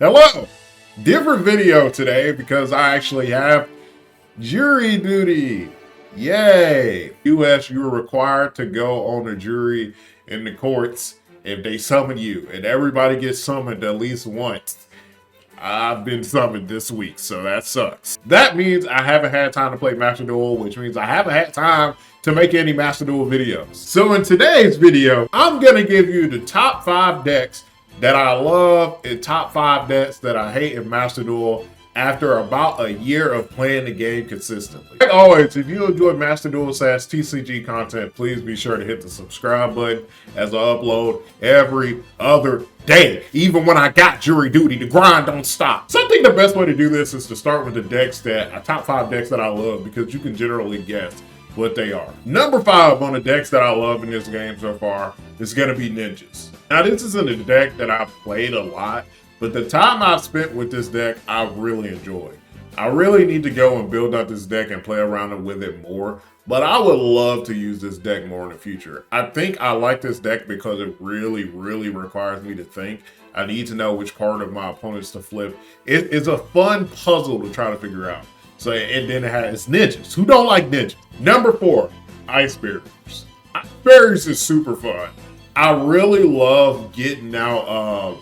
Hello! Different video today because I actually have jury duty. Yay! US, you are required to go on a jury in the courts if they summon you, and everybody gets summoned at least once. I've been summoned this week, so that sucks. That means I haven't had time to play Master Duel, which means I haven't had time to make any Master Duel videos. So in today's video, I'm gonna give you the top 5 decks that I love and top 5 decks that I hate in Master Duel after about a year of playing the game consistently. Like always, if you enjoy Master Duel / TCG content, please be sure to hit the subscribe button as I upload every other day. Even when I got jury duty, the grind don't stop. So I think the best way to do this is to start with the decks that, top 5 decks that I love, because you can generally guess what they are. Number 5 on the decks that I love in this game so far is gonna be Ninjas. Now this isn't a deck that I've played a lot, but the time I've spent with this deck, I've really enjoyed. I really need to go and build up this deck and play around with it more, but I would love to use this deck more in the future. I think I like this deck because it really requires me to think. I need to know which card of my opponents to flip. It's a fun puzzle to try to figure out. So, and then it has Ninjas. Who don't like Ninjas? Number 4, Ice Barriers. Ice Barriers is super fun. I really love getting out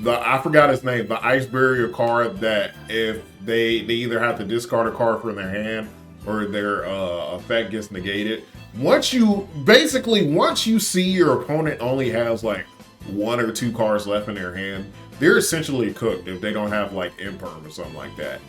I forgot his name, the Ice Barrier card that if they either have to discard a card from their hand or their effect gets negated. Once you see your opponent only has like 1 or 2 cards left in their hand, they're essentially cooked if they don't have like Imperm or something like that.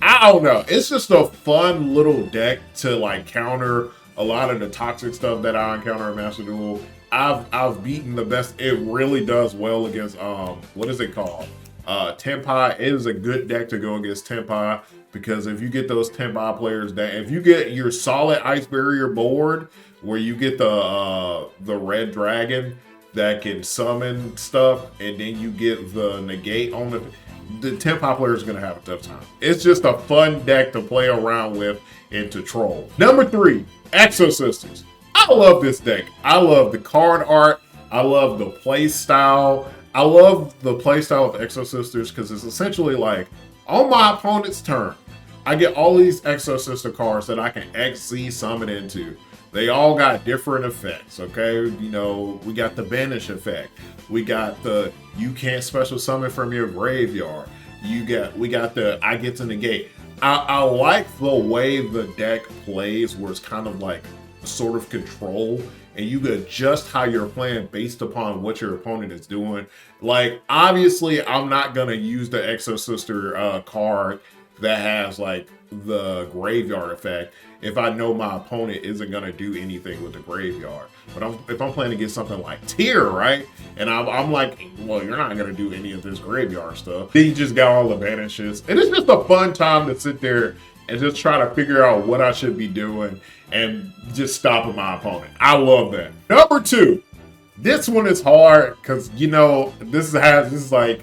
I don't know. It's just a fun little deck to like counter a lot of the toxic stuff that I encounter in Master Duel. I've beaten the best. It really does well against what is it called? Tenpai. It is a good deck to go against Tenpai, because if you get those Tenpai players that, if you get your solid Ice Barrier board where you get the red dragon that can summon stuff, and then you get the negate on the Tenpai player is gonna have a tough time. It's just a fun deck to play around with and to troll. Number 3, Exo Sisters. I love this deck. I love the card art. I love the play style. I love the play style of Exo Sisters because it's essentially like, on my opponent's turn, I get all these Exo Sister cards that I can XZ summon into. They all got different effects, okay? You know, we got the Banish effect. We got the you can't special summon from your graveyard. We got the I get to negate. I like the way the deck plays, where it's kind of like sort of control, and you can adjust how you're playing based upon what your opponent is doing. Like, obviously I'm not gonna use the Exo Sister card that has like the graveyard effect if I know my opponent isn't gonna do anything with the graveyard. But if I'm playing to get something like Tier, right, and I'm like, well, you're not gonna do any of this graveyard stuff, then you just got all the banishes, and it's just a fun time to sit there and just try to figure out what I should be doing and just stopping my opponent. I love that. Number 2, this one is hard because, you know, this is like,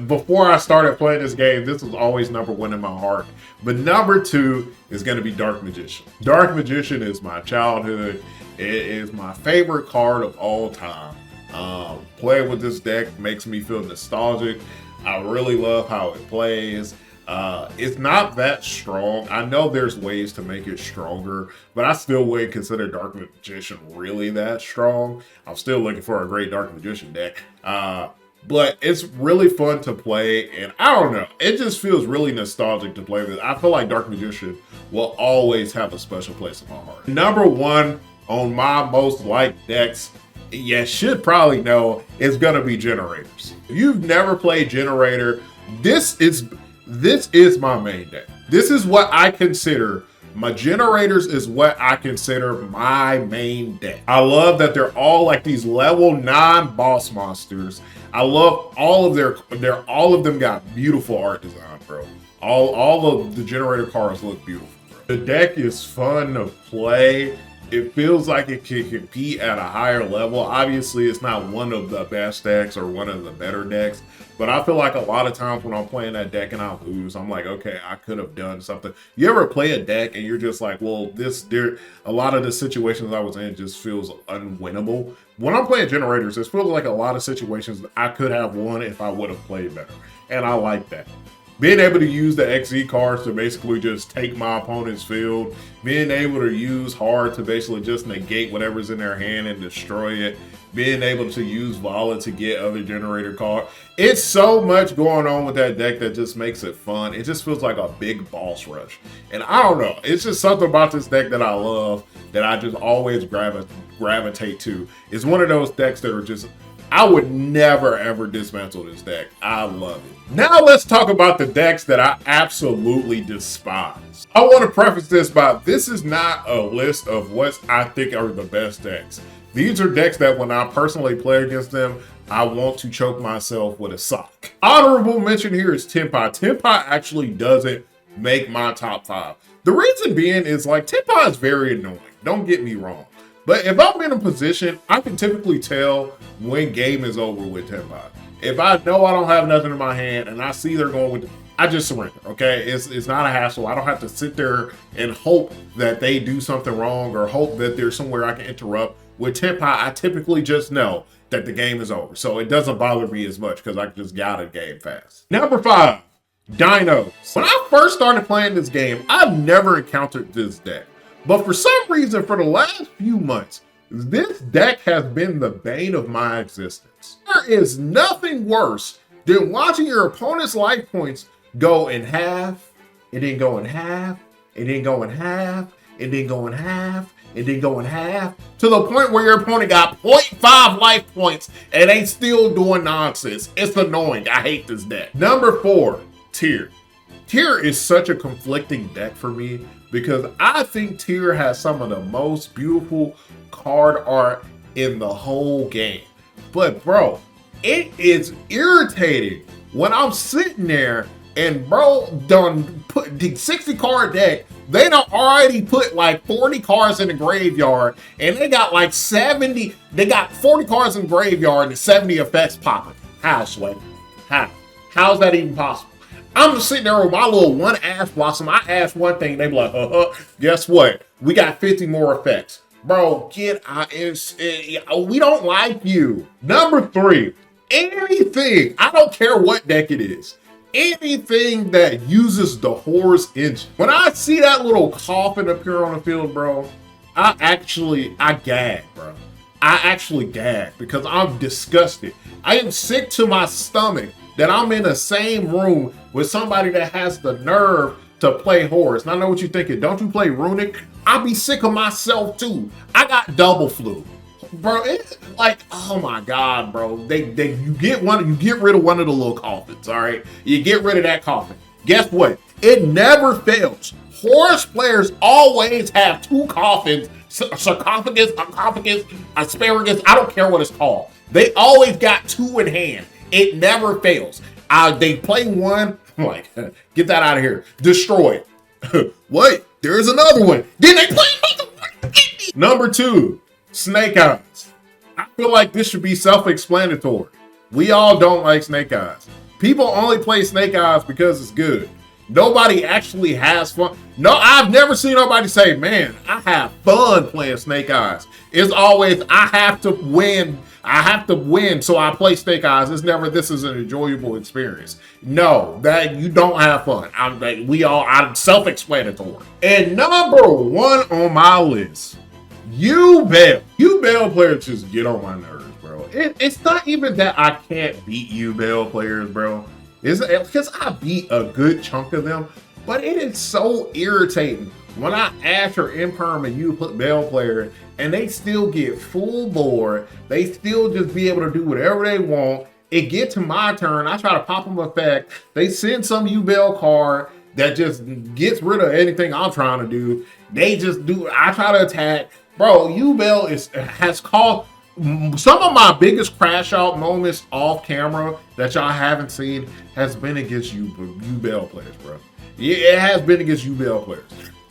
before I started playing this game, this was always number 1 in my heart. But number 2 is going to be Dark Magician. Dark Magician is my childhood. It is my favorite card of all time. Playing with this deck makes me feel nostalgic. I really love how it plays. It's not that strong. I know there's ways to make it stronger, but I still wouldn't consider Dark Magician really that strong. I'm still looking for a great Dark Magician deck. But it's really fun to play, and I don't know, it just feels really nostalgic to play with. I feel like Dark Magician will always have a special place in my heart. Number 1 on my most liked decks, you should probably know, is gonna be Generators. If you've never played Generator, this is my main deck. This is what I consider, my Generators is what I consider my main deck. I love that they're all like these level 9 boss monsters. I love all of them got beautiful art design, bro. All of the Generator cards look beautiful, bro. The deck is fun to play. It feels like it can compete at a higher level. Obviously, it's not one of the best decks or one of the better decks, but I feel like a lot of times when I'm playing that deck and I lose, I'm like, okay, I could have done something. You ever play a deck and you're just like, well, a lot of the situations I was in just feels unwinnable. When I'm playing generators, it feels like a lot of situations I could have won if I would have played better. And I like that. Being able to use the XE cards to basically just take my opponent's field, being able to use hard to basically just negate whatever's in their hand and destroy it, being able to use Vala to get other generator cards. It's so much going on with that deck that just makes it fun. It just feels like a big boss rush. And I don't know, it's just something about this deck that I love, that I just always gravitate to. It's one of those decks that are just, I would never ever dismantle this deck. I love it. Now let's talk about the decks that I absolutely despise. I want to preface this by, this is not a list of what I think are the best decks. These are decks that when I personally play against them, I want to choke myself with a sock. Honorable mention here is Tenpai. Tenpai actually doesn't make my top 5. The reason being is like, Tenpai is very annoying. Don't get me wrong. But if I'm in a position, I can typically tell when game is over with Tenpai. If I know I don't have nothing in my hand and I see they're going with, I just surrender, okay? It's not a hassle. I don't have to sit there and hope that they do something wrong or hope that there's somewhere I can interrupt. With Tenpai, I typically just know that the game is over. So it doesn't bother me as much because I can just get out of the game fast. Number 5, Dinos. When I first started playing this game, I've never encountered this deck. But for some reason, for the last few months, this deck has been the bane of my existence. There is nothing worse than watching your opponent's life points go in half, and then go in half, and then go in half, and then go in half, and then go in half, to the point where your opponent got 0.5 life points and they still doing nonsense. It's annoying. I hate this deck. Number 4, Tyr. Tyr is such a conflicting deck for me because I think Tyr has some of the most beautiful card art in the whole game. But bro, it is irritating when I'm sitting there and bro done put the 60 card deck, they done already put like 40 cards in the graveyard and they got like 70, they got 40 cards in the graveyard and 70 effects popping. How, Sway? How's that even possible? I'm just sitting there with my little one Ash Blossom. I ask one thing, they be like, guess what? We got 50 more effects. Bro, get out. We don't like you. Number 3, anything, I don't care what deck it is, anything that uses the Horus engine. When I see that little coffin appear on the field, bro, I gag, bro. I actually gag because I'm disgusted. I am sick to my stomach that I'm in the same room with somebody that has the nerve to play Horus. And I know what you're thinking. Don't you play Runic? I'll be sick of myself too. I got double flu. Bro, it's like, oh my God, bro. You get rid of one of the little coffins, all right? You get rid of that coffin. Guess what? It never fails. Horus players always have 2 coffins, sarcophagus, asparagus, I don't care what it's called. They always got 2 in hand. It never fails. They play one, I'm like, get that out of here. Destroy it. What? There's another one. Then they play another one. Number 2, Snake Eyes. I feel like this should be self-explanatory. We all don't like Snake Eyes. People only play Snake Eyes because it's good. Nobody actually has fun. No, I've never seen nobody say, man, I have fun playing Snake Eyes. It's always, I have to win. I have to win, so I play Snake Eyes. It's never, this is an enjoyable experience. No, that you don't have fun. I'm self-explanatory. And number 1 on my list, Duel. Duel players just get on my nerves, bro. It's not even that I can't beat Duel players, bro. It's because I beat a good chunk of them, but it is so irritating when I ask or imperm and you put Duel player and they still get full board. They still just be able to do whatever they want. It gets to my turn. I try to pop them effect. They send some Duel card that just gets rid of anything I'm trying to do. They just do. I try to attack. Bro, Duel has caused some of my biggest crash out moments off camera that y'all haven't seen has been against Duel players, bro. Yeah, it has been against Duel players.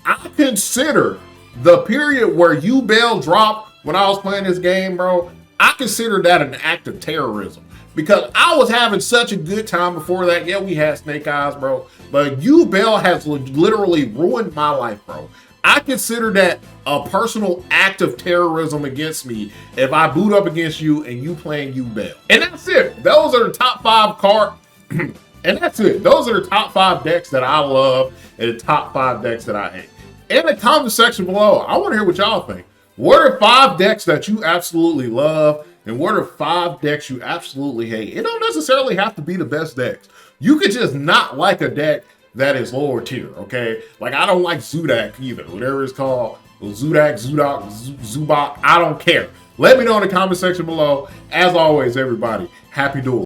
I consider The period where yall dropped when I was playing this game, bro, I consider that an act of terrorism. Because I was having such a good time before that. Yeah, we had Snake Eyes, bro. But yall has literally ruined my life, bro. I consider that a personal act of terrorism against me if I boot up against you and you playing yall. And that's it. Those are the top 5 card. And that's it. Those are the top 5 decks that I love and the top 5 decks that I hate. In the comment section below, I want to hear what y'all think. What are 5 decks that you absolutely love? And what are 5 decks you absolutely hate? It don't necessarily have to be the best decks. You could just not like a deck that is lower tier, okay? Like, I don't like Zudak either. Whatever it's called. Zubak, I don't care. Let me know in the comment section below. As always, everybody, happy duel.